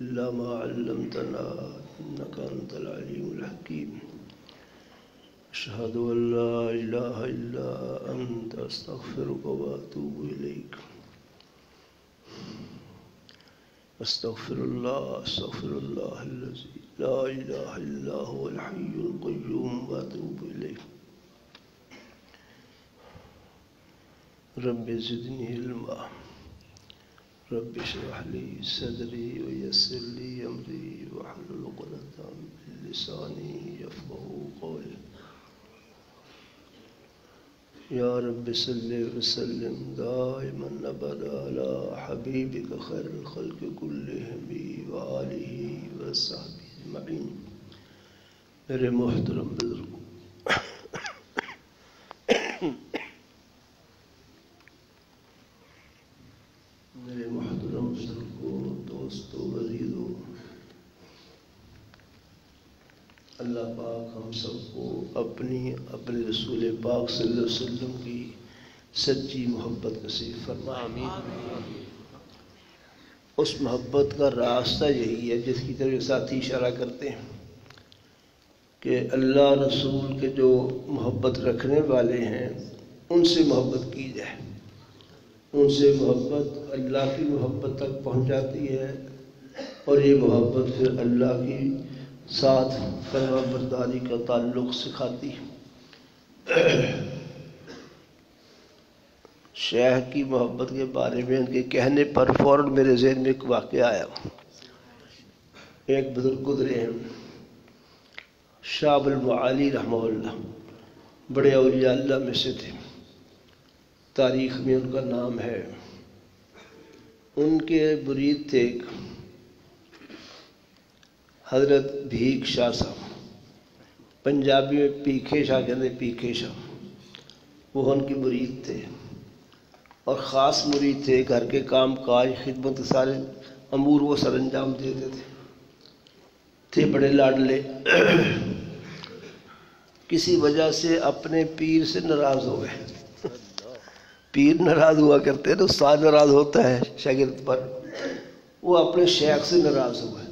إلا ما علمتنا إنك أنت العليم الحكيم. أشهد أن لا إله إلا أنت أستغفرك وأتوب إليك. أستغفر الله الذي لا إله إلا هو الحي القيوم وأتوب إليه. رب زدني علما رب اشرح لي صدري ويسر لي أمري واحلل عقدة من لساني يفقهوا قولي. يا رب صل وسلم دائما أبدا على حبيبك خير الخلق كلهم وآله وصحبه أجمعين. میرے محترم بزرگوں، دوستو، عزیزو، اللہ پاک ہم سب کو اپنے رسول پاک صلی اللہ علیہ وسلم کی سچی محبت نصیب فرمائے. آمین. اس محبت کا راستہ یہی ہے جس کی طرف ساتھی اشارہ کرتے ہیں کہ اللہ رسول کے جو محبت رکھنے والے ہیں ان سے محبت کی جائے. ان سے محبت اللہ کی محبت تک پہنچ جاتی ہے اور یہ محبت پھر اللہ کی ساتھ فرما برداری کا تعلق سکھاتی ہے. شیخ کی محبت کے بارے میں ان کے کہنے پر فوراً میرے ذہن میں ایک واقعہ آیا. ایک بزرگ گزرے ہیں شاہ المعالی رحمہ اللہ، بڑے اولیاء اللہ میں سے تھے، تاریخ میں ان کا نام ہے. ان کے مرید تھے حضرت بھیک شاہ صاحب، پنجابی میں پیکھے شاہ کہتے ہیں، پیکھے شاہ. وہ ان کے مرید تھے اور خاص مرید تھے. گھر کے کام کاج خدمت سارے امور وہ سر انجام دیتے تھے بڑے لاڈلے. کسی وجہ سے اپنے پیر سے ناراض ہو گئے. پیر ناراض ہوا کرتے ہیں تو استاد ناراض ہوتا ہے شاگرد پر. وہ اپنے شیخ سے ناراض ہو گئے.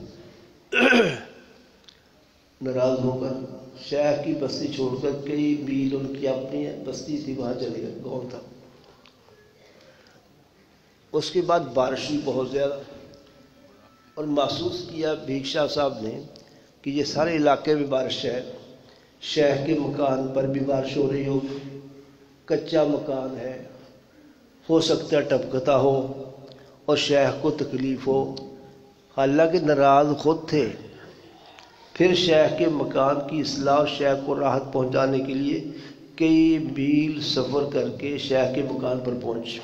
ناراض ہو کر شیخ کی بستی چھوڑ کر کئی میل ان کی اپنی بستی تھی وہاں چلے گئے، گاؤں تھا. اس کے بعد بارش ہوئی بہت زیادہ اور محسوس کیا بھیک شاہ صاحب نے کہ یہ سارے علاقے میں بارش ہے. شیخ کے مکان پر بھی بارش ہو رہی ہو، کچا مکان ہے، ہو سکتا ہے ٹپکتا ہو اور شیخ کو تکلیف ہو. حالانکہ ناراض خود تھے. پھر شیخ کے مکان کی اصلاح اور شیخ کو راحت پہنچانے کے لیے کئی میل سفر کر کے شیخ کے مکان پر پہنچے.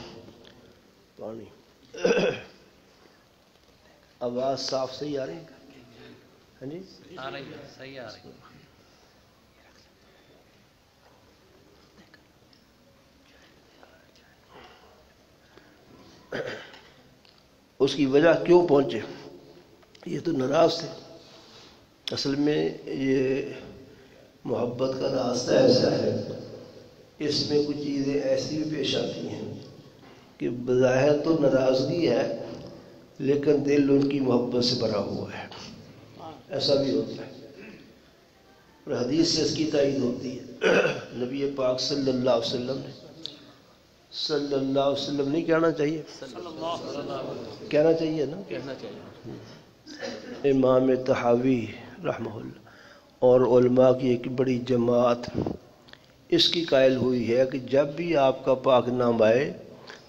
پانی آواز صاف صحیح آ رہی ہے؟ ہاں جی آ رہی ہے، صحیح آ رہی ہے. اس کی وجہ کیوں پہنچے؟ یہ تو ناراض تھے. اصل میں یہ محبت کا راستہ ایسا ہے، اس میں کچھ چیزیں ایسی بھی پیش آتی ہیں کہ بظاہر تو ناراضگی ہے لیکن دل ان کی محبت سے بھرا ہوا ہے. ایسا بھی ہوتا ہے اور حدیث سے اس کی تائید ہوتی ہے. نبی پاک صلی اللہ علیہ وسلم نے نہیں کہنا چاہیے، کہنا چاہیے نا، کہنا چاہیے. امام طحاوی رحمہ اللہ اور علماء کی ایک بڑی جماعت اس کی قائل ہوئی ہے کہ جب بھی آپ کا پاک نام آئے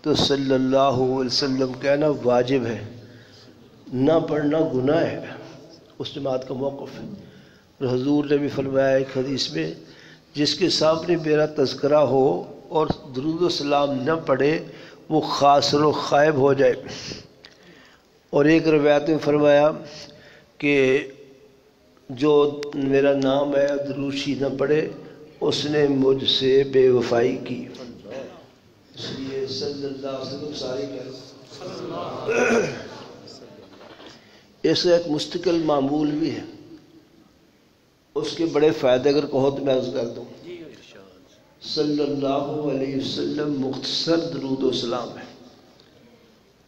تو صلی اللہ علیہ وسلم کہنا واجب ہے، نہ پڑھنا گناہ ہے. اس جماعت کا موقف ہے. اور حضور نے بھی فرمایا ایک حدیث میں، جس کے سامنے میرا تذکرہ ہو اور درود و سلام نہ پڑھے وہ خاسر و خائب ہو جائے. اور ایک روایت میں فرمایا کہ جو میرا نام ہے دروشی نہ پڑھے اس نے مجھ سے بے وفائی کی. اس لیے صلی اللہ علیہ وسلم ساری کہہ. اس ایک مستقل معمول بھی ہے. اس کے بڑے فائدے اگر کہو تو میں عرض کر دوں. صلی اللہ علیہ وسلم مختصر درود و سلام ہے،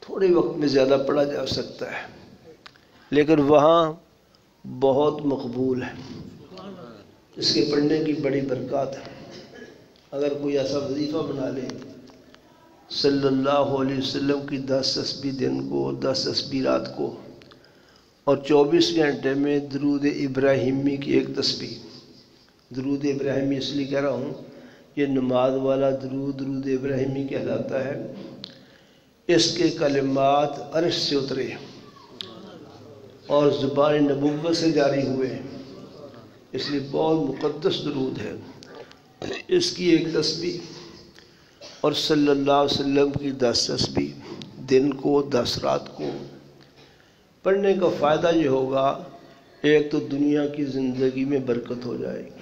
تھوڑے وقت میں زیادہ پڑھا جا سکتا ہے. لیکن وہاں بہت مقبول ہے، اس کے پڑھنے کی بڑی برکات ہے۔ اگر کوئی ایسا وظیفہ بنا لے صلی اللہ علیہ وسلم کی 10 تسبیح دن کو، 10 تسبیح رات کو، اور 24 گھنٹے میں درود ابراہیمی کی ایک تسبیح۔ درود ابراہیمی اس لیے کہہ رہا ہوں، یہ نماز والا درود ابراہیمی کہلاتا ہے۔ اس کے کلمات عرش سے اترے اور زبان نبوت سے جاری ہوئے، اس لیے بہت مقدس درود ہے۔ اس کی ایک تسبیح اور صلی اللہ علیہ وسلم کی 10 تسبیح دن کو، 10 رات کو پڑھنے کا فائدہ یہ ہوگا، ایک تو دنیا کی زندگی میں برکت ہو جائے گی،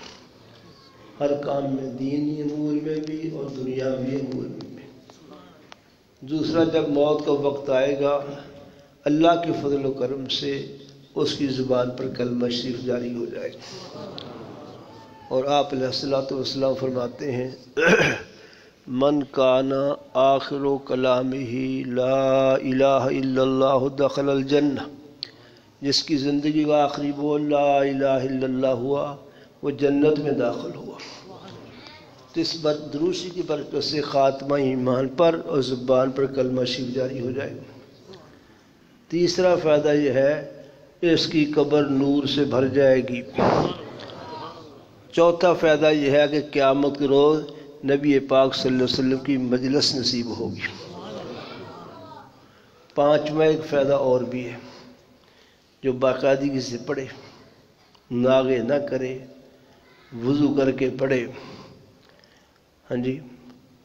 ہر کام میں، دینی امور میں بھی اور دنیاوی امور میں بھی۔ دوسرا، جب موت کا وقت آئے گا اللہ کے فضل و کرم سے اس کی زبان پر کلمہ شریف جاری ہو جائے گا۔ اور آپ علیہ الصلوۃ والسلام فرماتے ہیں من کان آخر کلامہ لا الہ الا اللہ دخل الجنہ، جس کی زندگی کا آخری بول لا الہ الا اللہ ہوا وہ جنت میں داخل ہوا۔ تو اس دروشی کی برکت سے خاتمہ ایمان پر اور زبان پر کلمہ شریف جاری ہو جائے گا۔ تیسرا فائدہ یہ ہے، اس کی قبر نور سے بھر جائے گی۔ چوتھا فائدہ یہ ہے کہ قیامت کے روز نبی پاک صلی اللہ علیہ وسلم کی مجلس نصیب ہوگی۔ پانچواں ایک فائدہ اور بھی ہے، جو باقاعدگی سے پڑھے، ناغے نہ کرے، وضو کر کے پڑھے، ہاں جی،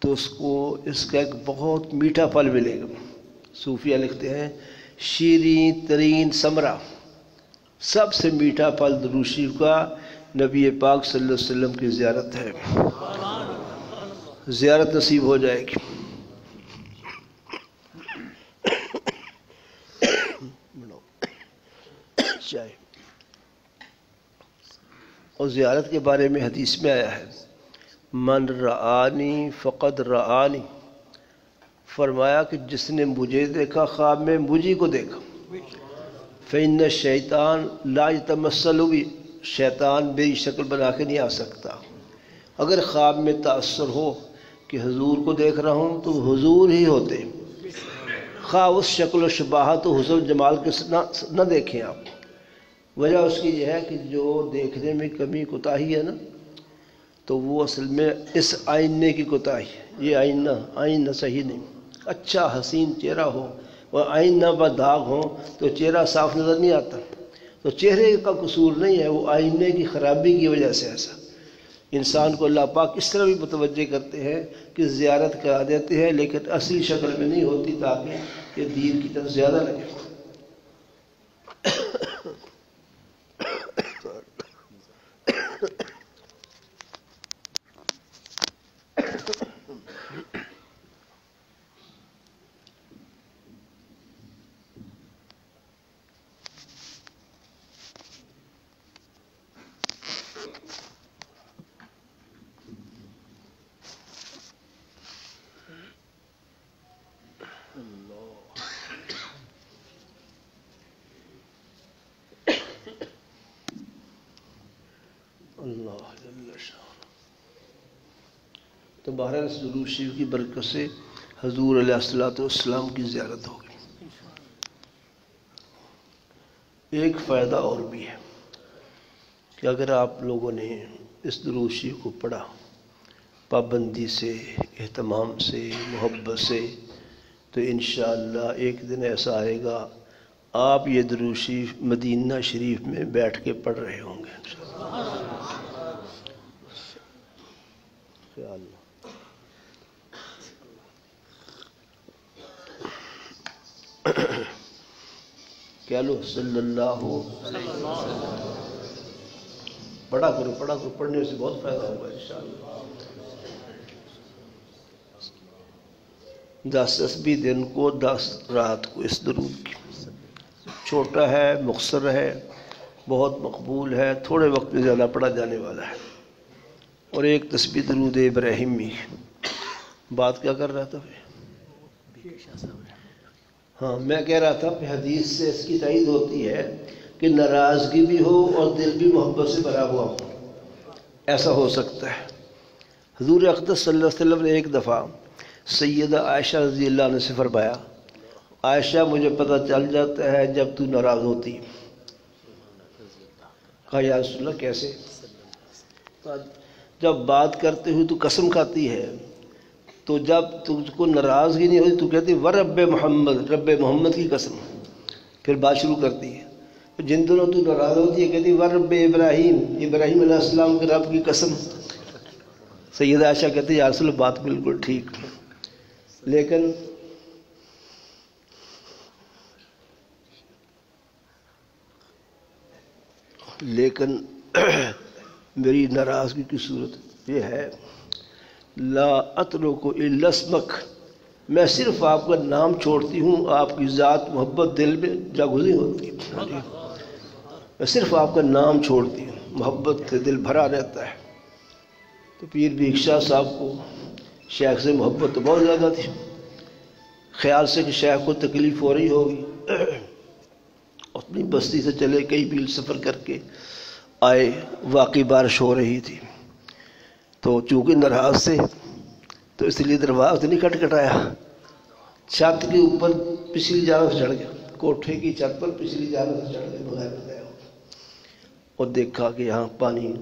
تو اس کو اس کا ایک بہت میٹھا پھل ملے گا۔ صوفیہ لکھتے ہیں شیریں ترین ثمرہ، سب سے میٹھا پھل درود شریف کا نبی پاک صلی اللہ علیہ وسلم کی زیارت ہے، زیارت نصیب ہو جائے گی۔ اور زیارت کے بارے میں حدیث میں آیا ہے من رآنی فقد رآنی، فرمایا کہ جس نے مجھے دیکھا خواب میں مجھے کو دیکھا۔ فإن الشیطان لا يتمثل بی، شیطان میری شکل بنا کے نہیں آ سکتا۔ اگر خواب میں تأثر ہو کہ حضور کو دیکھ رہا ہوں تو حضور ہی ہوتے، خواہ اس شکل و شباہت و حسن جمال کے نہ دیکھیں آپ۔ وجہ اس کی یہ ہے کہ جو دیکھنے میں کمی کوتاہی ہے نا، تو وہ اصل میں اس آئینے کی کوتاہی ہے۔ یہ آئینہ صحیح نہیں۔ اچھا حسین چہرہ ہو اور آئینہ پر داغ ہو تو چہرہ صاف نظر نہیں آتا۔ تو چہرے کا قصور نہیں ہے، وہ آئینے کی خرابی کی وجہ سے ایسا۔ انسان کو اللہ پاک اس طرح بھی متوجہ کرتے ہیں کہ زیارت کرا دیتے ہیں، لیکن اصلی شکل میں نہیں ہوتی، تاکہ یہ دین کی طرف زیادہ لگے۔ اللہ جل شان۔ تو بہرحال اس درود شریف کی برکت سے حضور علیہ الصلوۃ والسلام کی زیارت ہوگی۔ ایک فائدہ اور بھی ہے کہ اگر آپ لوگوں نے اس درود شریف کو پڑھا پابندی سے، اہتمام سے، محبت سے، تو انشاءاللہ ایک دن ایسا آئے گا آپ یہ درود شریف مدینہ شریف میں بیٹھ کے پڑھ رہے ہوں گے انشاءاللہ۔ کیا لو صلی اللہ پڑھا کرو، پڑھنے سے بہت فائدہ ہوگا انشاءاللہ۔ 10 تسبیح دن کو، 10 رات کو اس درود کی۔ چھوٹا ہے، مختصر ہے، بہت مقبول ہے، تھوڑے وقت میں زیادہ پڑھا جانے والا ہے۔ اور ایک تسبیح درود ابراہیمی۔ بات کیا کر رہا تھا؟ ہاں میں کہہ رہا تھا کہ حدیث سے اس کی تائید ہوتی ہے کہ ناراضگی بھی ہو اور دل بھی محبت سے بھرا ہوا ہو، ایسا ہو سکتا ہے۔ حضور اقدس صلی اللہ علیہ وسلم نے ایک دفعہ سیدہ عائشہ رضی اللہ عنہ سے فرمایا، عائشہ مجھے پتہ چل جاتا ہے جب تو ناراض ہوتی۔ کہا یا رسول اللہ کیسے؟ جب بات کرتے ہوئے تو قسم کھاتی ہے، تو جب تجھ کو ناراضگی نہیں ہوتی تو کہتی ورب محمد، رب محمد کی قسم، پھر بات شروع کرتی ہے۔ جن دنوں تو ناراض ہوتی ہے کہتی ورب ابراہیم، ابراہیم علیہ السلام کے رب کی قسم۔ سیدہ عائشہ کہتی یا رسول اللہ بات بالکل ٹھیک، لیکن میری ناراضگی کی صورت یہ ہے، لا اترک الا اسمک، میں صرف آپ کا نام چھوڑتی ہوں، آپ کی ذات محبت دل میں جاگزی ہوتی ہے، میں صرف آپ کا نام چھوڑتی ہوں، محبت سے دل بھرا رہتا ہے۔ تو پیر بھیک شاہ صاحب کو شیخ سے محبت تو بہت زیادہ تھی، خیال سے کہ شیخ کو تکلیف ہو رہی ہوگی، اپنی بستی سے چلے کئی میل سفر کر کے آئے، واقعی بارش ہو رہی تھی، تو چونکہ ناراض سے تو اس لیے دروازہ نہیں کھٹکھٹایا، چھت کے اوپر پچھلی جانب سے چڑھ گیا، کوٹھے کی چھت پر پچھلی جانب سے چڑھ گئے بغیر بتایا، اور دیکھا کہ یہاں پانی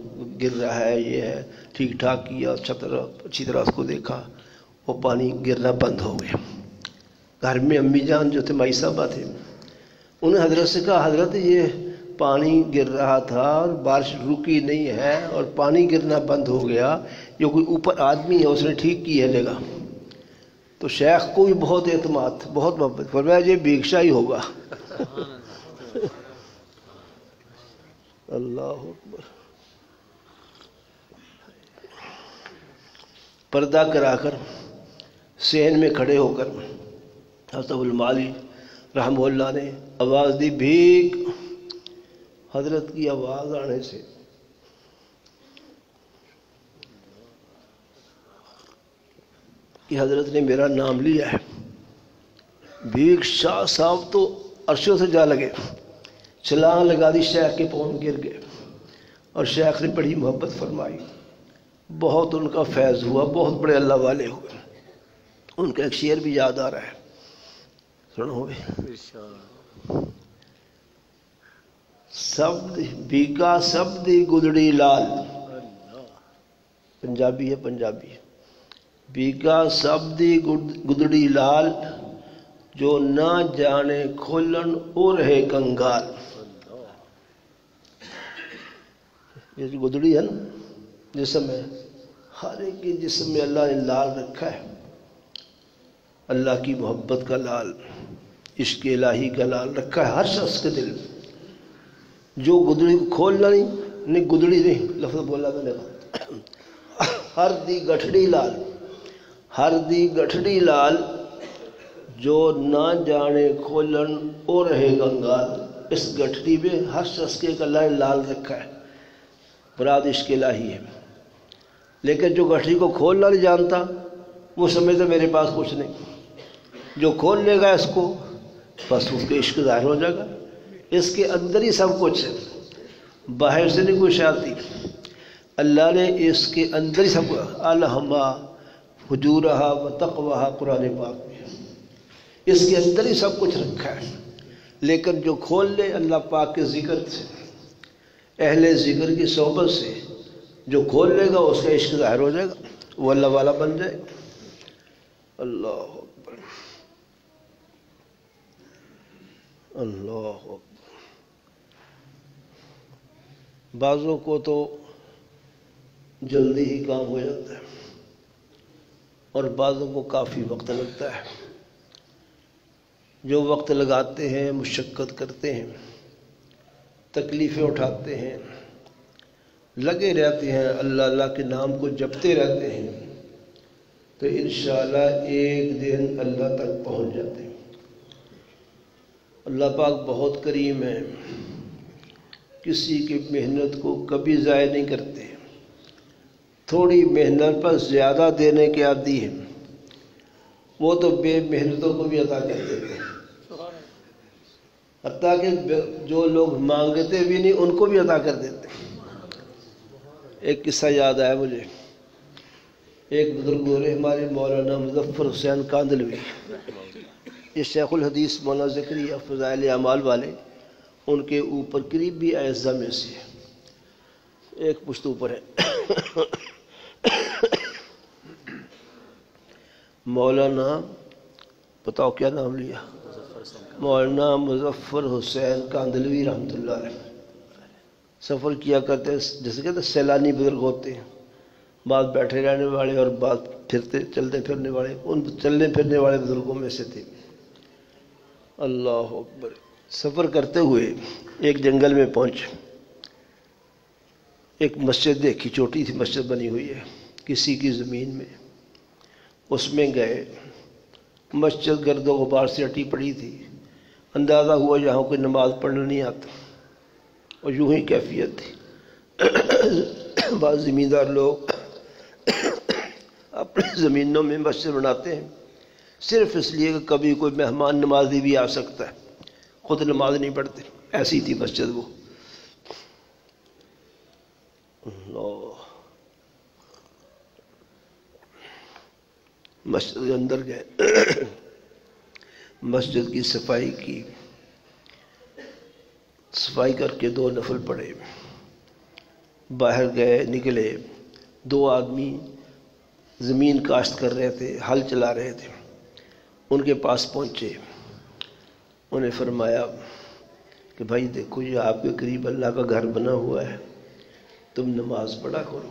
گر رہا ہے، یہ ہے، ٹھیک ٹھاک کیا، اچھی طرح اس کو دیکھا، وہ پانی گرنا بند ہو گیا۔ گھر میں امی جان جو تھے مائی صاحبہ تھے، انہیں حضرت سے کہا حضرت یہ پانی گر رہا تھا اور بارش رکی نہیں ہے اور پانی گرنا بند ہو گیا، یہ کوئی اوپر آدمی ہے اس نے ٹھیک کی ہے جگہ۔ تو شیخ کو بھی بہت اعتماد، بہت محبت، فرمایا یہ بھیک شاہ ہی ہوگا۔ اللہ اکبر۔ پردہ کرا کر صحن میں کھڑے ہو کر حضرت المعالی رحمہ اللہ نے آواز دی، بھیک۔ حضرت کی آواز آنے سے کہ حضرت نے میرا نام لیا ہے، بھیک شاہ صاحب تو عرشوں سے جا لگے، چھلانگ لگا دی، شیخ کے پاؤں گر گئے، اور شیخ نے بڑی محبت فرمائی، بہت ان کا فیض ہوا، بہت بڑے اللہ والے ہوئے۔ ان کا ایک شعر بھی یاد آ رہا ہے، سنو بھی، بیگا سب دی گدڑی لال، پنجابی ہے، پنجابی ہے، بیگا سب دی گدڑی لال، جو نہ جانے کھولن او رہے کنگال۔ یہ جو گدڑی ہے نا جسم ہے، ہر ایک کے جسم میں اللہ نے لال رکھا ہے، اللہ کی محبت کا لال، عشق الہی کا لال رکھا ہے ہر شخص کے دل میں۔ جو گدڑی کو کھولنا نہیں، گدڑی نہیں لفظ بولا میں نے، ہر دی گٹھڑی لال، ہر دی گٹھڑی لال، جو نہ جانے کھولن او رہے گنگال۔ اس گٹھڑی میں ہر شخص کے ایک اللہ نے لال رکھا ہے، مراد عشق الہی ہے، لیکن جو گٹھڑی کو کھولنا نہیں جانتا وہ سمجھتا میرے پاس کچھ نہیں، جو کھول لے گا اس کو بس اس کے عشق ظاہر ہو جائے گا۔ اس کے اندر ہی سب کچھ ہے، باہر سے نہیں کچھ آتی، اللہ نے اس کے اندر ہی سب کچھ، الہما فجورہا و تقواہا، قرآن پاک میں اس کے اندر ہی سب کچھ رکھا ہے، لیکن جو کھول لے اللہ پاک کے ذکر سے، اہل ذکر کی صحبت سے، جو کھول لے گا اس کا عشق ظاہر ہو جائے گا، وہ اللہ والا بن جائے گا۔ اللہ اکبر، اللہ اکبر۔ بعضوں کو تو جلدی ہی کام ہو جاتا ہے اور بعضوں کو کافی وقت لگتا ہے۔ جو وقت لگاتے ہیں، مشقت کرتے ہیں، تکلیفیں اٹھاتے ہیں، لگے رہتے ہیں، اللہ اللہ کے نام کو جپتے رہتے ہیں، تو انشاءاللہ ایک دن اللہ تک پہنچ جاتے ہیں۔ اللہ پاک بہت کریم ہے، کسی کی محنت کو کبھی ضائع نہیں کرتے، تھوڑی محنت پر زیادہ دینے کے عادی ہیں، وہ تو بے محنتوں کو بھی عطا کر دیتے ہیں۔ حتیٰ کہ جو لوگ مانگتے بھی نہیں ان کو بھی عطا کر دیتے۔ ایک قصہ یاد آیا مجھے، ایک بزرگ ہوئے ہمارے مولانا مظفر حسین کاندلوی، یہ شیخ الحدیث مولانا ذکری فضائل اعمال والے، ان کے اوپر قریبی اعزاء میں سے ایک پشت اوپر ہے، مولانا بتاؤ کیا نام لیا، مولانا مظفر حسین کاندلوی رحمۃ اللہ علیہ۔ سفر کیا کرتے جیسے کہتے سیلانی بزرگ ہوتے ہیں، بعض بیٹھے رہنے والے اور بعض چلتے پھرنے والے، ان چلنے پھرنے والے بزرگوں میں سے تھے۔ اللہ اکبر، سفر کرتے ہوئے ایک جنگل میں پہنچے، ایک مسجد دیکھی، چھوٹی سی مسجد بنی ہوئی ہے کسی کی زمین میں، اس میں گئے۔ مسجد گرد و غبار سے اٹی پڑی تھی، اندازہ ہوا یہاں کوئی نماز پڑھنا نہیں آتا، اور یوں ہی کیفیت تھی۔ بعض زمیندار لوگ اپنی زمینوں میں مسجد بناتے ہیں صرف اس لیے کہ کبھی کوئی مہمان نمازی بھی آ سکتا ہے، خود نماز نہیں پڑھتے، ایسی تھی مسجد وہ۔ مسجد کے اندر گئے، مسجد کی صفائی کی، صفائی کر کے 2 نفل پڑھے، باہر گئے، نکلے، 2 آدمی زمین کاشت کر رہے تھے، ہل چلا رہے تھے، ان کے پاس پہنچے، انہیں فرمایا کہ بھائی دیکھو یہ آپ کے قریب اللہ کا گھر بنا ہوا ہے، تم نماز پڑھا کرو،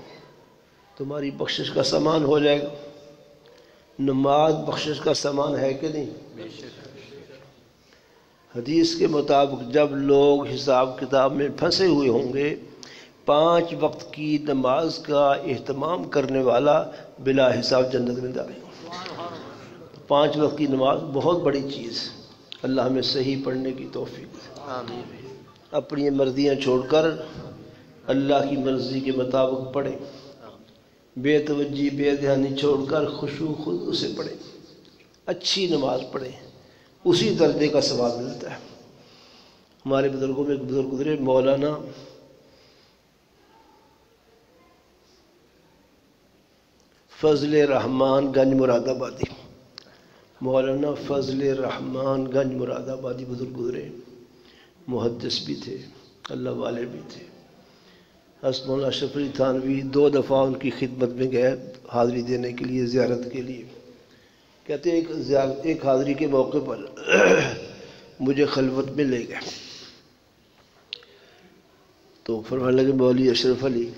تمہاری بخشش کا سامان ہو جائے گا۔ نماز بخشش کا سامان ہے کہ نہیں؟ حدیث کے مطابق جب لوگ حساب کتاب میں پھنسے ہوئے ہوں گے، 5 وقت کی نماز کا اہتمام کرنے والا بلا حساب جنت میں داخل ہوگا۔ 5 وقت کی نماز بہت بڑی چیز، اللہ ہمیں صحیح پڑھنے کی توفیق دے۔ اپنی مرضیاں چھوڑ کر اللہ کی مرضی کے مطابق پڑھیں، بے توجہی بے دھیانی چھوڑ کر خشوع خضوع سے پڑھیں، اچھی نماز پڑھیں، اسی درجے کا ثواب ملتا ہے۔ ہمارے بزرگوں میں ایک بزرگ گزرے، مولانا فضل رحمان گنج مراد آبادی، مولانا فضل رحمان گنج مراد آبادی بزرگ گزرے، محدث بھی تھے، اللہ والے بھی تھے۔ حضرت مولانا اشرف علی تھانوی 2 دفعہ ان کی خدمت میں گئے حاضری دینے کے لیے، زیارت کے لیے۔ کہتے ہیں ایک حاضری کے موقع پر مجھے خلوت میں لے گئے، تو فرمانے لگے مولوی اشرف علی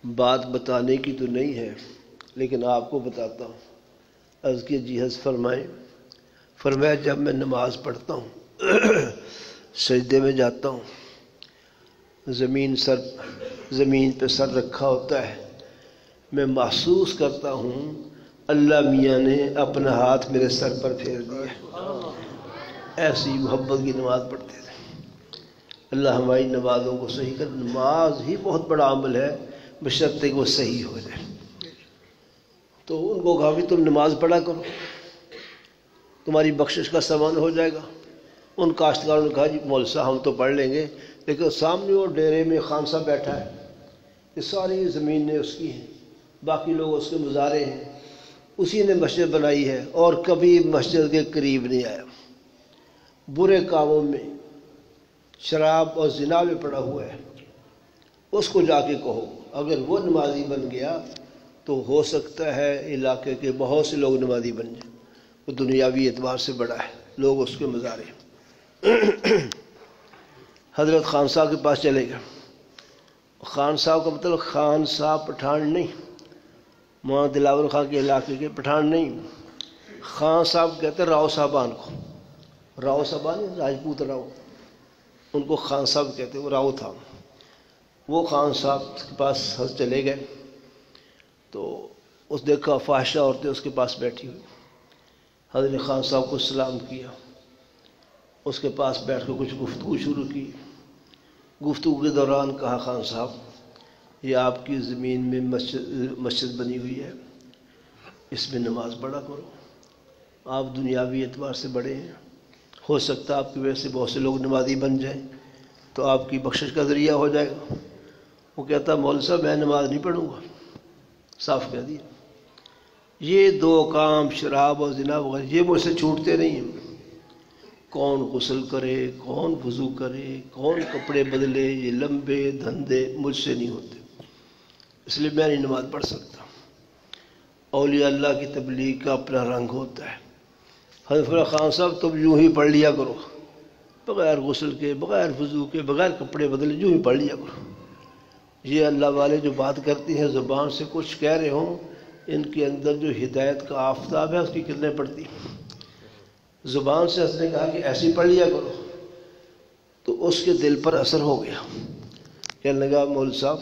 بات بتانے کی تو نہیں ہے لیکن آپ کو بتاتا ہوں۔ عرض کی جی حضرت فرمائیں۔ فرمایا جب میں نماز پڑھتا ہوں، سجدے میں جاتا ہوں، زمین پہ سر رکھا ہوتا ہے، میں محسوس کرتا ہوں اللہ میاں نے اپنا ہاتھ میرے سر پر پھیر دیا۔ ایسی محبت کی نماز پڑھتے تھے۔ اللہ ہماری نمازوں کو صحیح کر، نماز ہی بہت بڑا عمل ہے بشرطے کہ وہ صحیح ہو جائے۔ تو ان کو کہا بھی تم نماز پڑھا کرو، تمہاری بخشش کا سامان ہو جائے گا۔ ان کاشتکاروں نے کہا جی مول صاحب ہم تو پڑھ لیں گے، لیکن سامنے وہ ڈیرے میں خان صاحب بیٹھا ہے، یہ ساری زمینیں اس کی ہیں، باقی لوگ اس کے مزارے ہیں، اسی نے مسجد بنائی ہے اور کبھی مسجد کے قریب نہیں آیا، برے کاموں میں شراب اور زنا میں پڑا ہوا ہے، اس کو جا کے کہو اگر وہ نمازی بن گیا تو ہو سکتا ہے علاقے کے بہت سے لوگ نمازی بن جائیں، وہ دنیاوی اعتبار سے بڑا ہے، لوگ اس کے مزارے ہیں۔ حضرت خان صاحب کے پاس چلے گئے۔ خان صاحب کا مطلب خان صاحب پٹھان نہیں، مولانا دلاور خان کے علاقے کے پٹھان نہیں، خان صاحب کہتے ہیں راؤ صاحبان کو، راؤ صاحبان راجپوت راؤ، ان کو خان صاحب کہتے ہیں، وہ راؤ تھا۔ وہ خان صاحب کے پاس چلے گئے تو اس دیکھا فاحشہ عورتیں اس کے پاس بیٹھی ہوئی۔ حضرت خان صاحب کو سلام کیا، اس کے پاس بیٹھ کر کچھ گفتگو شروع کی۔ گفتگو کے دوران کہا خان صاحب یہ آپ کی زمین میں مسجد بنی ہوئی ہے، اس میں نماز پڑھا کرو، آپ دنیاوی اعتبار سے بڑے ہیں، ہو سکتا ہے آپ کی وجہ سے بہت سے لوگ نمازی بن جائیں تو آپ کی بخشش کا ذریعہ ہو جائے گا۔ وہ کہتا مولوی صاحب میں نماز نہیں پڑھوں گا، صاف کہہ دیا۔ یہ دو کام شراب اور زنا وغیرہ یہ مجھ سے چھوٹتے نہیں ہیں۔ کون غسل کرے، کون وضو کرے، کون کپڑے بدلے، یہ لمبے دھندے مجھ سے نہیں ہوتے، اس لیے میں نہیں نماز پڑھ سکتا۔ اولیاء اللہ کی تبلیغ کا اپنا رنگ ہوتا ہے۔ حضرت خان صاحب تم یوں ہی پڑھ لیا کرو، بغیر غسل کے، بغیر وضو کے، بغیر کپڑے بدلے یوں ہی پڑھ لیا کرو۔ یہ اللہ والے جو بات کرتی ہیں زبان سے کچھ کہہ رہے ہوں، ان کے اندر جو ہدایت کا آفتاب ہے اس کی کرنیں پڑتی ہیں۔ زبان سے اس نے کہا کہ ایسی پڑھ لیا کرو تو اس کے دل پر اثر ہو گیا، کہنے لگا مولوی صاحب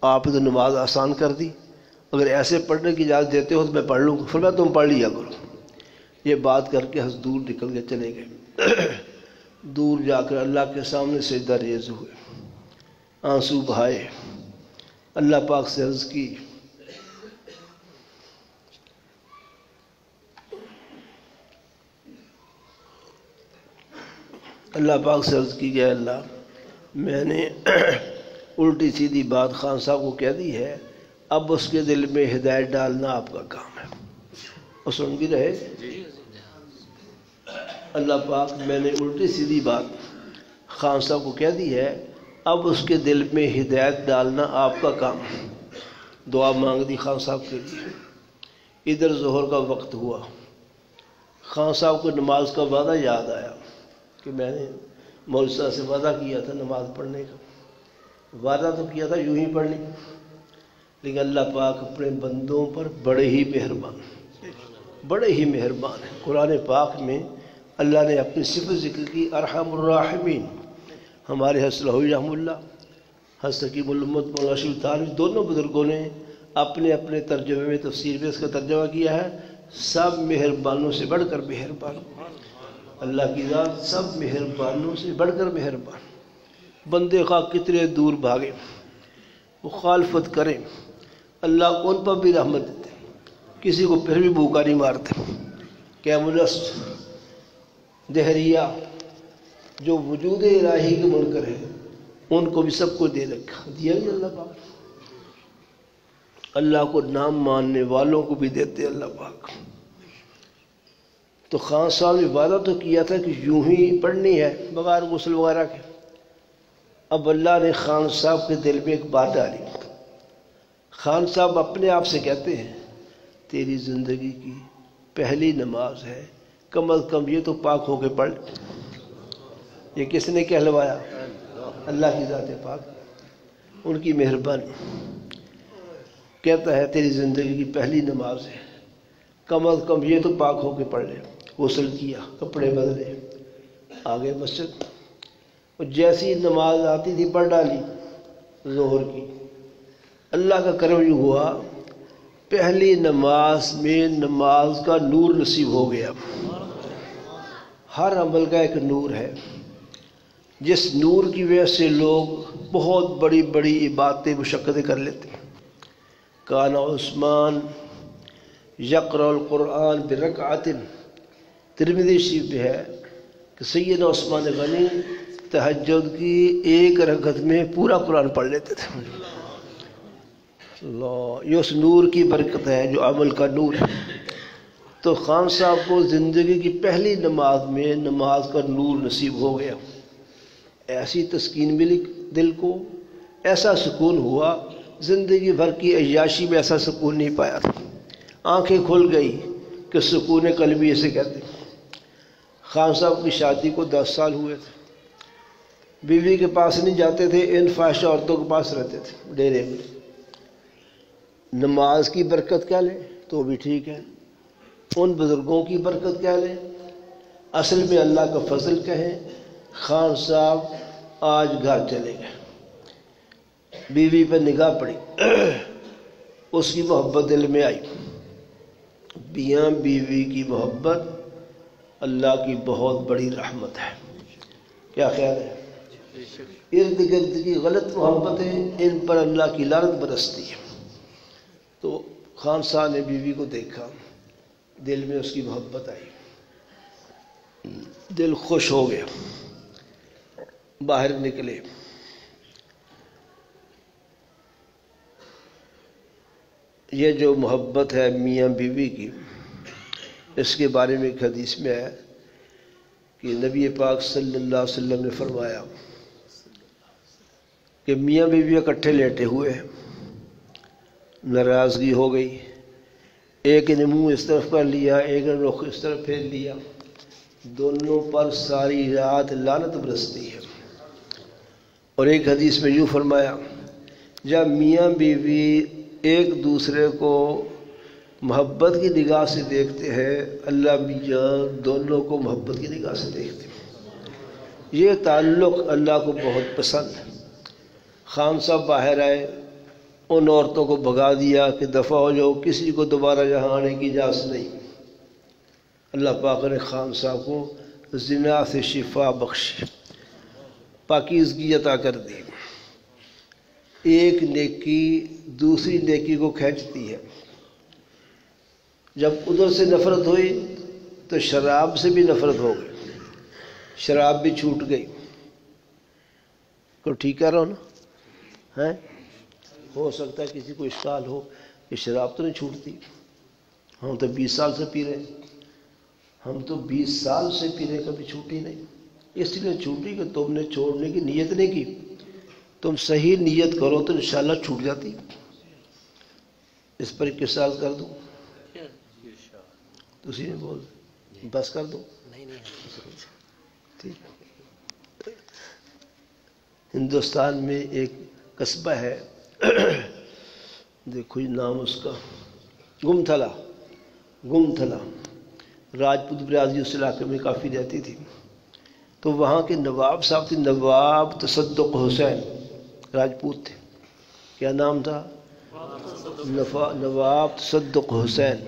آپ نے تو نماز آسان کر دی، اگر ایسے پڑھنے کی اجازت دیتے ہو تو میں پڑھ لوں گا۔ فرمایا تم پڑھ لیا کرو۔ یہ بات کر کے حضرت دور نکل کے چلے گئے۔ دور جا کر اللہ کے سامنے سجدہ ریز ہوئے، آنسو بہائے، اللہ پاک سے عرض کی کہ اے اللہ میں نے الٹی سیدھی بات خان صاحب کو کہہ دی ہے، اب اس کے دل میں ہدایت ڈالنا آپ کا کام ہے۔ اور سن بھی رہے اللہ پاک میں نے الٹی سیدھی بات خان صاحب کو کہہ دی ہے، اب اس کے دل میں ہدایت ڈالنا آپ کا کام ہے۔ دعا مانگ دی خان صاحب کے لیے۔ ادھر ظہر کا وقت ہوا، خان صاحب کو نماز کا وعدہ یاد آیا کہ میں نے مولوی صاحب سے وعدہ کیا تھا نماز پڑھنے کا، وعدہ تو کیا تھا یوں ہی پڑھنی، لیکن اللہ پاک اپنے بندوں پر بڑے ہی مہربان ہیں۔ قرآن پاک میں اللہ نے اپنی صفت ذکر کی، ارحم الراحمین۔ ہمارے حضرت رحمہ اللہ، حضرت حکیم الامت مولانا شیخ تھانوی، دونوں بزرگوں نے اپنے اپنے ترجمے میں تفسیر میں اس کا ترجمہ کیا ہے، سب مہربانوں سے بڑھ کر مہربان۔ اللہ کی ذات سب مہربانوں سے بڑھ کر مہربان۔ بندے خواہ کتنے دور بھاگے، مخالفت کریں، اللہ ان پر بھی رحمت دیتے، کسی کو پھر بھی بھوکا نہیں مارتے۔ کیمولسٹ، دہریہ جو وجود الہی کے منکر ہیں ان کو بھی سب کو دے رکھا، دیا گیا اللہ پاک۔ اللہ کو نام ماننے والوں کو بھی دیتے اللہ پاک۔ تو خان صاحب نے وعدہ تو کیا تھا کہ یوں ہی پڑھنی ہے بغیر غسل وغیرہ کے۔ اب اللہ نے خان صاحب کے دل میں ایک بات ڈالی۔ خان صاحب اپنے آپ سے کہتے ہیں تیری زندگی کی پہلی نماز ہے، کم از کم یہ تو پاک ہو کے پڑھ۔ یہ کس نے کہلوایا؟ اللہ کی ذات پاک، ان کی مہربانی۔ کہتا ہے تیری زندگی کی پہلی نماز ہے، کم از کم یہ تو پاک ہو کے پڑھ لے۔ غسل کیا، کپڑے بدلے، آگے مسجد، اور جیسی نماز آتی تھی پڑھ ڈالی ظہر کی۔ اللہ کا کرم یوں ہوا پہلی نماز میں نماز کا نور نصیب ہو گیا۔ ہر عمل کا ایک نور ہے، جس نور کی وجہ سے لوگ بہت بڑی بڑی عبادتیں مشقتیں کر لیتے ہیں۔ کان عثمان یقرأ القرآن برکعۃ، ترمذی شریف میں ہے کہ سیدنا عثمان غنی تہجد کی ایک رکعت میں پورا قرآن پڑھ لیتے تھے۔ اللہ، یہ اس نور کی برکت ہے جو عمل کا نور ہے۔ تو خان صاحب کو زندگی کی پہلی نماز میں نماز کا نور نصیب ہو گیا، ایسی تسکین ملی دل کو، ایسا سکون ہوا، زندگی بھر کی عیاشی میں ایسا سکون نہیں پایا تھا۔ آنکھیں کھل گئی کہ سکون قلبی اسے کہتے ہیں۔ خان صاحب کی شادی کو 10 سال ہوئے تھے، بیوی کے پاس نہیں جاتے تھے، ان فاحشہ عورتوں کے پاس رہتے تھے ڈیرے میں۔ نماز کی برکت کیا لیں تو بھی ٹھیک ہے، ان بزرگوں کی برکت کیا لیں، اصل میں اللہ کا فضل کہیں۔ خان صاحب آج گھر چلے گئے، بیوی پہ نگاہ پڑی، اس کی محبت دل میں آئی۔ میاں بیوی کی محبت اللہ کی بہت بڑی رحمت ہے، کیا خیال ہے؟ ارد گرد کی غلط محبتیں، ان پر اللہ کی لعنت برستی ہے۔ تو خان صاحب نے بیوی کو دیکھا، دل میں اس کی محبت آئی، دل خوش ہو گیا، باہر نکلے۔ یہ جو محبت ہے میاں بیوی کی، اس کے بارے میں ایک حدیث میں ہے کہ نبی پاک صلی اللہ علیہ وسلم نے فرمایا کہ میاں بیوی اکٹھے لیٹے ہوئے ہیں، ناراضگی ہو گئی، ایک نے منہ اس طرف کر لیا، ایک نے رخ اس طرف پھیر لیا، دونوں پر ساری رات لعنت برستی ہے۔ اور ایک حدیث میں یوں فرمایا، جب میاں بیوی ایک دوسرے کو محبت کی نگاہ سے دیکھتے ہیں، اللہ میاں دونوں کو محبت کی نگاہ سے دیکھتے ہیں۔ یہ تعلق اللہ کو بہت پسند ہے۔ خان صاحب باہر آئے، ان عورتوں کو بھگا دیا کہ دفع ہو جاؤ، کسی کو دوبارہ یہاں آنے کی اجازت نہیں۔ اللہ پاک نے خان صاحب کو زنا سے شفا بخشی، پاکیزگی عطا کر دی۔ ایک نیکی دوسری نیکی کو کھینچتی ہے۔ جب ادھر سے نفرت ہوئی تو شراب سے بھی نفرت ہو گئی، شراب بھی چھوٹ گئی۔ کو ٹھیک کہہ رہا ہوں نا؟ ہے ہو سکتا ہے کسی کو اشکال ہو کہ شراب تو نہیں چھوٹتی، ہم تو 20 سال سے پی رہے ہیں، ہم تو 20 سال سے پی رہے، کبھی چھوٹی نہیں۔ اس لیے چھوٹی کہ تم نے چھوڑنے کی نیت نہیں کی، تم صحیح نیت کرو تو انشاءاللہ چھوٹ جاتی۔ اس پر ایک قصہ کر دوں، تسی نے بول بس کر دو۔ ٹھیک، ہندوستان میں ایک قصبہ ہے، دیکھو یہ نام اس کا گمتھلا، گمتھلا راجپوت برادری اس علاقے میں کافی رہتی تھی۔ تو وہاں کے نواب صاحب تھے، نواب تصدق حسین راجپوت تھے۔ کیا نام تھا؟ نواب تصدق حسین۔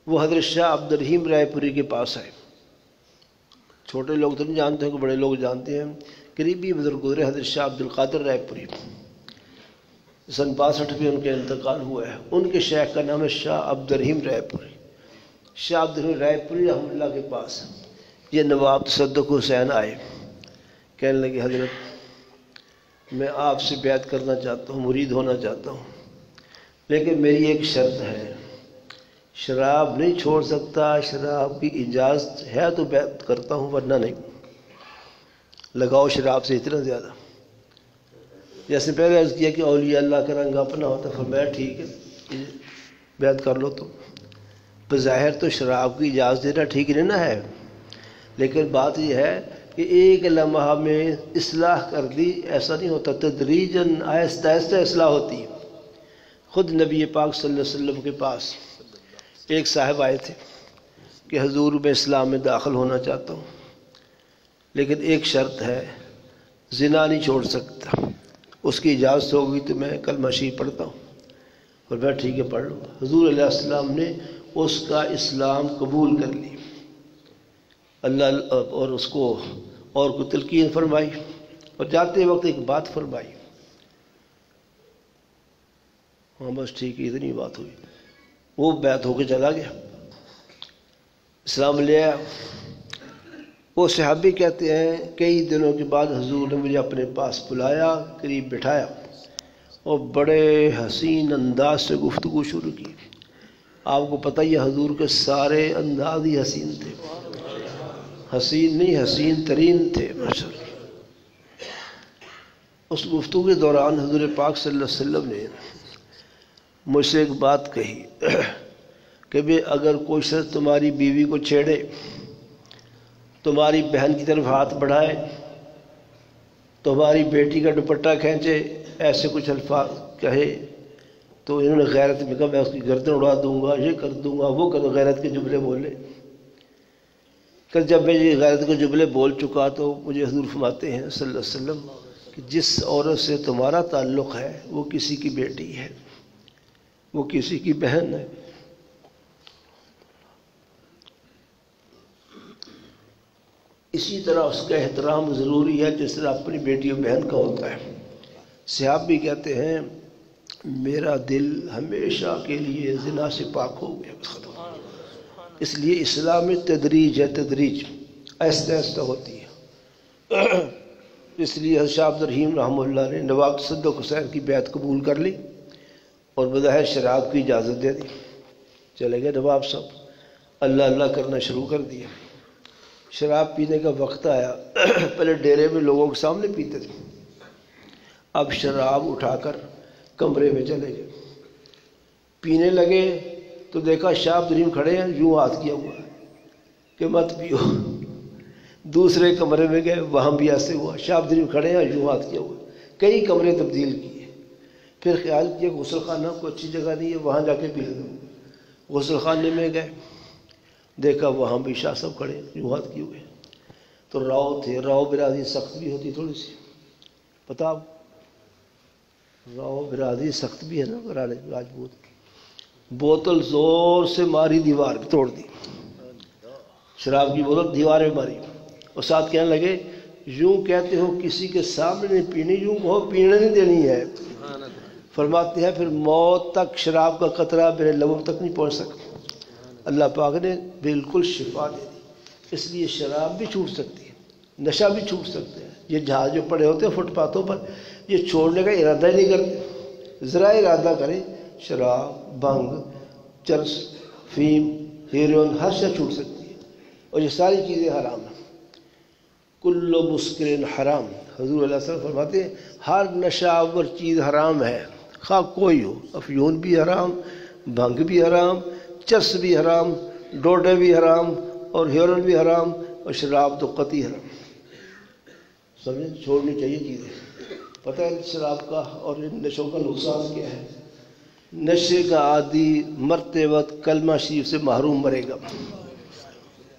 وہ حضرت شاہ عبد الرحیم رائے پوری کے پاس آئے۔ چھوٹے لوگ تو نہیں جانتے ہیں کہ بڑے لوگ جانتے ہیں، قریبی بزرگ گزرے حضرت شاہ عبد القادر رائے پوری، سن 62 میں ان کے انتقال ہوا ہے۔ ان کے شیخ کا نام ہے شاہ عبد الرحیم رائے پوری۔ شاہ عبد الرحیم رائے پوری رحمۃ اللہ کے پاس یہ نواب تصدق حسین آئے، کہنے لگے حضرت میں آپ سے بیعت کرنا چاہتا ہوں، مرید ہونا چاہتا ہوں، لیکن میری ایک شرط ہے، شراب نہیں چھوڑ سکتا، شراب کی اجازت ہے تو بیعت کرتا ہوں ورنہ نہیں۔ لگاؤ شراب سے اتنا زیادہ، جیسے پہلے عرض کیا کہ اولیاء اللہ کا رنگ اپنا ہوتا ہے، فرمایا ٹھیک ہے بیعت کر لو تم۔ بظاہر تو شراب کی اجازت دینا ٹھیک نہیں نہ ہے، لیکن بات یہ ہے کہ ایک لمحہ میں اصلاح کر دی، ایسا نہیں ہوتا، تدریجاً آہستہ آہستہ اصلاح ہوتی ہے۔ خود نبی پاک صلی اللہ علیہ وسلم کے پاس ایک صاحب آئے تھے کہ حضور میں اسلام میں داخل ہونا چاہتا ہوں، لیکن ایک شرط ہے، زنا نہیں چھوڑ سکتا، اس کی اجازت ہوگی تو میں کلمہ شریف پڑھتا ہوں۔ اور میں ٹھیک ہے پڑھ لوں گا۔ حضور علیہ السلام نے اس کا اسلام قبول کر لی، اللہ اور اس کو اور کو تلقین فرمائی، اور جاتے وقت ایک بات فرمائی، ہاں بس ٹھیک ہے اتنی بات ہوئی، وہ بیعت ہو کے چلا گیا، اسلام لے آیا۔ وہ صحابی کہتے ہیں کئی دنوں کے بعد حضور نے مجھے اپنے پاس بلایا، قریب بٹھایا اور بڑے حسین انداز سے گفتگو شروع کی۔ آپ کو پتہ ہی حضور کے سارے انداز ہی حسین تھے، حسین نہیں حسین ترین تھے ماشاءاللہ۔ اس گفتگو کے دوران حضور پاک صلی اللہ علیہ وسلم نے مجھ سے ایک بات کہی کہ بھئی اگر کوئی شخص تمہاری بیوی کو چھیڑے، تمہاری بہن کی طرف ہاتھ بڑھائے، تمہاری بیٹی کا دوپٹہ کھینچے، ایسے کچھ الفاظ کہے، تو انہوں نے غیرت میں کہا میں اس کی گردن اڑا دوں گا، یہ کر دوں گا، وہ کر، غیرت کے جملے بولے۔ کہ جب میں یہ غیرت کے جملے بول چکا تو مجھے حضور فرماتے ہیں صلی اللہ علیہ وسلم کہ جس عورت سے تمہارا تعلق ہے وہ کسی کی بیٹی ہے، وہ کسی کی بہن ہے۔ اسی طرح اس کا احترام ضروری ہے جس طرح اپنی بیٹی و بہن کا ہوتا ہے۔ صحابی کہتے ہیں میرا دل ہمیشہ کے لیے زنا سے پاک ہو گیا، ختم۔ اس لیے اسلام میں تدریج ہے، تدریج آہستہ آہستہ ہوتی ہے۔ اس لیے حضرت شاہ عبد الرحیم رحمہ اللہ نے نواب صدق حسین کی بیعت قبول کر لی اور بظاہر شراب کی اجازت دے دی۔ چلے گئے نواب صاحب، اللہ اللہ کرنا شروع کر دیا۔ شراب پینے کا وقت آیا، پہلے ڈیرے میں لوگوں کے سامنے پیتے تھے، اب شراب اٹھا کر کمرے میں چلے گئے، پینے لگے تو دیکھا شاہ عبد الرحیم کھڑے ہیں، یوں ہاتھ کیا ہوا ہے کہ مت پیو۔ دوسرے کمرے میں گئے، وہاں بھی ایسے ہوا، شاہ عبد الرحیم کھڑے ہیں، یوں ہاتھ کیا ہوا، کئی کمرے تبدیل کیے۔ پھر خیال کیا غسل خانہ کوئی اچھی جگہ نہیں ہے، وہاں جا کے پی لوں۔ غسل خانے میں گئے، دیکھا وہاں بھی شاہ صاحب کھڑے ہیں، یوں ہاتھ کیے ہوئے۔ تو راؤ تھے، راؤ برادری سخت بھی ہوتی تھوڑی سی، پتہ آپ راؤ برادری سخت بھی ہے نا، راجپوت۔ بوتل زور سے ماری، دیوار پہ توڑ دی، شراب کی بوتل دیوار میں ماری، اور ساتھ کہنے لگے یوں کہتے ہو کسی کے سامنے نہیں پینی، یوں کہو پینے نہیں دینی ہے۔ فرماتے ہیں پھر موت تک شراب کا قطرہ میرے لبوں تک نہیں پہنچ سکتا۔ اللہ پاک نے بالکل شفا دے دی۔ اس لیے شراب بھی چھوٹ سکتی ہے، نشہ بھی چھوٹ سکتے ہیں۔ یہ جہاز جو پڑے ہوتے ہیں فٹ پاتھوں پر، یہ چھوڑنے کا ارادہ ہی نہیں کرتے، ذرا ارادہ کریں شراب، بھنگ، چرس، فیم، ہیروئن، ہر شے چھوٹ سکتی ہے، اور یہ ساری چیزیں حرام ہیں۔ کل مسکر حرام، حضور علیہ السلام فرماتے ہیں ہر نشہ آور چیز حرام ہے، خواہ کوئی ہو۔ افیون بھی حرام، بھنگ بھی حرام، چرس بھی حرام، ڈوڈے بھی حرام، اور ہیروئن بھی حرام، اور شراب تو قطعی حرام۔ سمجھیں، چھوڑنی چاہیے چیزیں۔ پتہ ہے شراب کا اور ان نشوں کا نقصان کیا ہے؟ نشے کا عادی مرتے وقت کلمہ شریف سے محروم مرے گا،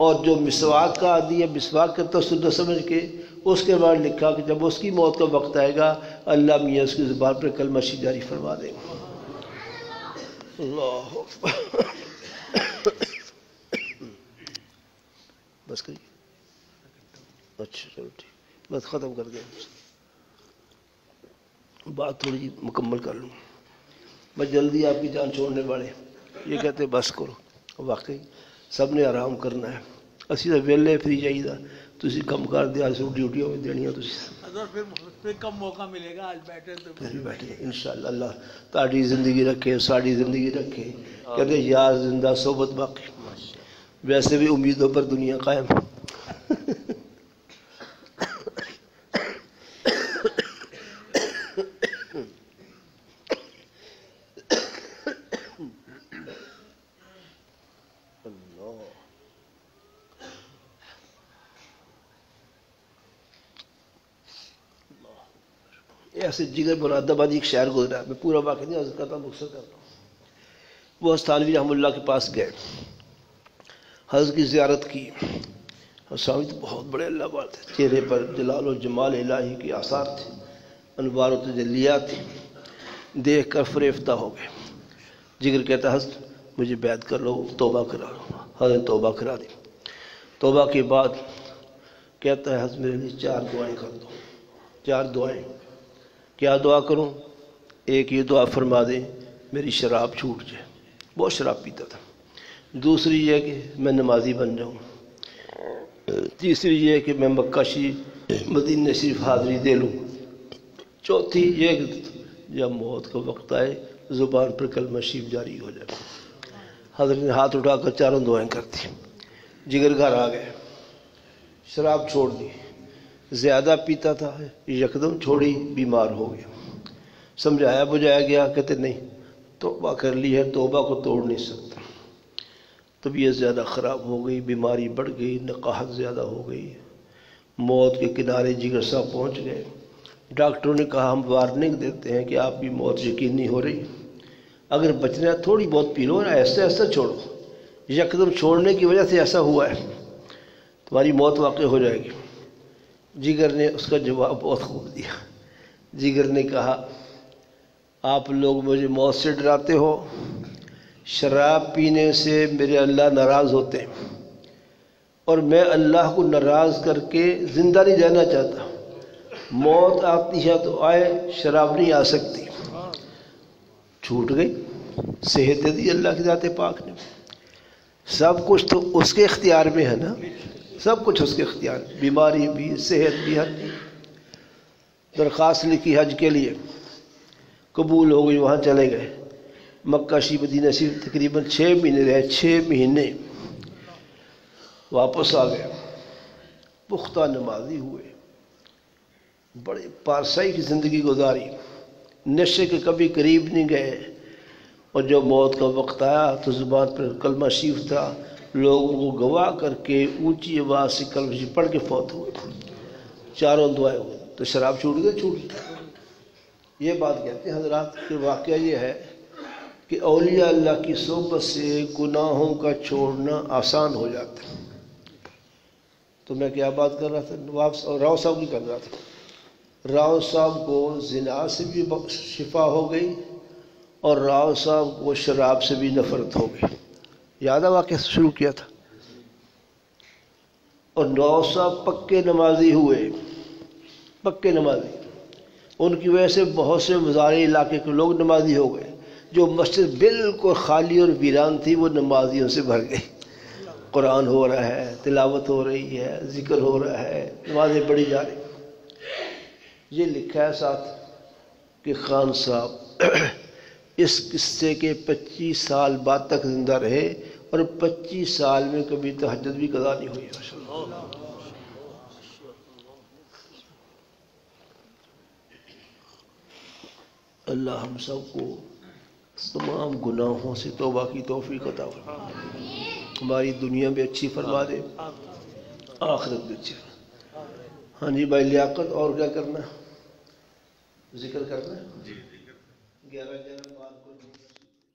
اور جو مسواک کا عادی ہے، مسواک کرتا سنت سمجھ کے، اس کے بعد لکھا کہ جب اس کی موت کا وقت آئے گا اللہ میاں اس کی زبان پر کلمہ شریف جاری فرما دے گا۔ اللہ اکبر۔ بس کریے، اچھا چلو ٹھیک، بس ختم کر دیں، بات تھوڑی جی مکمل کر لوں۔ بس جلدی آپ کی جان چھوڑنے والے یہ کہتے بس کرو، واقعی سب نے آرام کرنا ہے، اسی تو ویلے فری چاہیے، تسی کم کر دیا ڈیوٹیوں میں دینی تسی پھر کم موقع ملے گا، آج بیٹھے تو پھر بیٹھے انشاءاللہ۔ اللہ تاری زندگی رکھے، ساری زندگی رکھے، کہتے یار زندہ صحبت باقی، ویسے بھی امیدوں پر دنیا قائم۔ ایسے جگر مراد آبادی ایک شہر گزرا ہے، میں پورا واقعہ نہیں عرض کرتا، مختصر کرتا ہوں۔ وہ استانوی رحمہ اللہ کے پاس گئے، حضرت کی زیارت کی۔ استانوی تو بہت بڑے اللہ والے تھے، چہرے پر جلال و جمال الہی کے آثار تھے، انوار و تجلیات تھے، دیکھ کر فریفتہ ہو گئے۔ جگر کہتا حضرت مجھے بیعت کر لو، توبہ کرا لو۔ حضرت توبہ کرا دی۔ توبہ کے بعد کہتا ہے حضرت میرے لیے 4 دعائیں کر دو۔ 4 دعائیں، کیا دعا کروں؟ ایک یہ دعا فرما دیں میری شراب چھوٹ جائے، بہت شراب پیتا تھا۔ دوسری یہ کہ میں نمازی بن جاؤں۔ تیسری یہ کہ میں مکہ شریف مدینہ شریف حاضری دے لوں۔ چوتھی یہ کہ جب موت کا وقت آئے زبان پر کلمہ شریف جاری ہو جائے۔ حضرت نے ہاتھ اٹھا کر 4 دعائیں کر دی۔ جگر گھر آ گئے، شراب چھوڑ دی، زیادہ پیتا تھا، یکدم چھوڑی، بیمار ہو گیا۔ سمجھایا بجھایا گیا، کہتے نہیں توبہ کر لی ہے، توبہ کو توڑ نہیں سکتا۔ طبیعت زیادہ خراب ہو گئی، بیماری بڑھ گئی، نقاہت زیادہ ہو گئی، موت کے کنارے جگر صاحب پہنچ گئے۔ ڈاکٹروں نے کہا ہم وارننگ دیتے ہیں کہ آپ کی موت یقینی ہو رہی، اگر بچنا ہے تھوڑی بہت پی لو اور ایسا ایسا چھوڑو، یکدم چھوڑنے کی وجہ سے ایسا ہوا ہے، تمہاری موت واقع ہو جائے گی۔ جگر نے اس کا جواب بہت خوب دیا۔ جگر نے کہا آپ لوگ مجھے موت سے ڈراتے ہو، شراب پینے سے میرے اللہ ناراض ہوتے ہیں، اور میں اللہ کو ناراض کر کے زندہ نہیں رہنا چاہتا۔ موت آتی ہے تو آئے، شراب نہیں آ سکتی۔ چھوٹ گئی، صحت دے دی اللہ کی ذات پاک نے، سب کچھ تو اس کے اختیار میں ہے نا، سب کچھ اس کے اختیار، بیماری بھی، صحت بھی، ہر چیز۔ درخواست لکھی حج کے لیے، قبول ہو گئی، وہاں چلے گئے، مکہ شریف مدینہ شریف تقریباً 6 مہینے رہے، 6 مہینے واپس آ گئے، پختہ نمازی ہوئے، بڑے پارسائی کی زندگی گزاری، نشے کے کبھی قریب نہیں گئے، اور جب موت کا وقت آیا تو زبان پر کلمہ شریف تھا، لوگوں کو گواہ کر کے اونچی آواز سے کلمہ شریف پڑھ کے فوت ہوئے، چاروں دعائیں ہوئے۔ تو شراب چھوٹ گئی؟ چھوٹ گئی۔ یہ بات کہتے ہیں حضرات کہ واقعہ یہ ہے کہ اولیاء اللہ کی صحبت سے گناہوں کا چھوڑنا آسان ہو جاتا ہے۔ تو میں کیا بات کر رہا تھا؟ نواب راؤ صاحب کی کر رہا تھا، راؤ صاحب کو زنا سے بھی شفا ہو گئی اور راؤ صاحب کو شراب سے بھی نفرت ہو گئی۔ یاد ہے واقعہ شروع کیا تھا۔ اور راؤ صاحب پکے نمازی ہوئے، پکے نمازی، ان کی وجہ سے بہت سے مزارع علاقے کے لوگ نمازی ہو گئے، جو مسجد بالکل خالی اور ویران تھی وہ نمازیوں سے بھر گئی، قرآن ہو رہا ہے، تلاوت ہو رہی ہے، ذکر ہو رہا ہے، نمازیں پڑھی جا رہی۔ یہ لکھا ہے ساتھ کہ خان صاحب اس قصے کے 25 سال بعد تک زندہ رہے اور 25 سال میں کبھی تہجد بھی قضا نہیں ہوئی۔ اللہ ہم سب کو تمام گناہوں سے توبہ کی توفیق عطا فرمائے، ہماری دنیا بھی اچھی فرما دے، آخرت بھی اچھی۔ ہاں جی بھائی لیاقت، اور کیا کرنا ہے؟ ذکر کرنا ہے؟ 11